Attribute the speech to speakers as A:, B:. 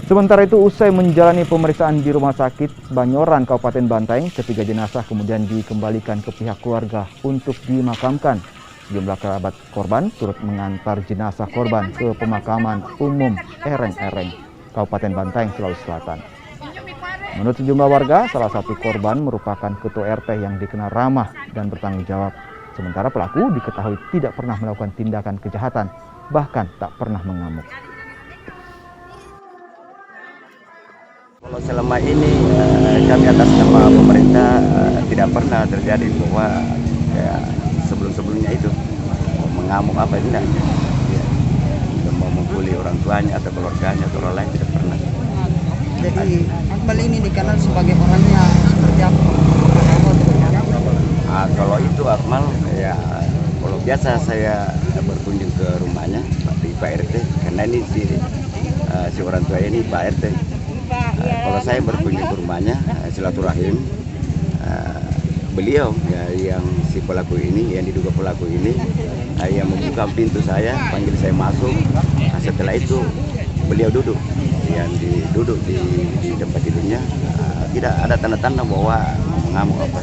A: Sementara itu, usai menjalani pemeriksaan di Rumah Sakit Banyoran, Kabupaten Bantaeng, ketiga jenazah kemudian dikembalikan ke pihak keluarga untuk dimakamkan. Sejumlah kerabat korban turut mengantar jenazah korban ke pemakaman umum Ereng-Ereng, Kabupaten Bantaeng, Sulawesi Selatan. Menurut sejumlah warga, salah satu korban merupakan ketua RT yang dikenal ramah dan bertanggung jawab. Sementara pelaku diketahui tidak pernah melakukan tindakan kejahatan, bahkan tak pernah mengamuk.
B: Kalau selama ini kami atas nama pemerintah tidak pernah terjadi bahwa sebelum-sebelumnya itu mengamuk apa tidak, ya, memukuli orang tuanya atau keluarganya atau orang lain tidak pernah.
C: Jadi Akmal ini dikenal sebagai orangnya seperti apa?
B: Kalau itu Akmal ya, kalau biasa saya berkunjung ke rumahnya Pak RT karena ini si orang tua ini Pak RT. Kalau saya berkunjung ke rumahnya silaturahim, beliau ya, yang si pelaku ini, yang diduga pelaku ini, yang membuka pintu saya, panggil saya masuk. Setelah itu beliau duduk, yang duduk di tempat tidurnya, tidak ada tanda-tanda bahwa mengamuk apa.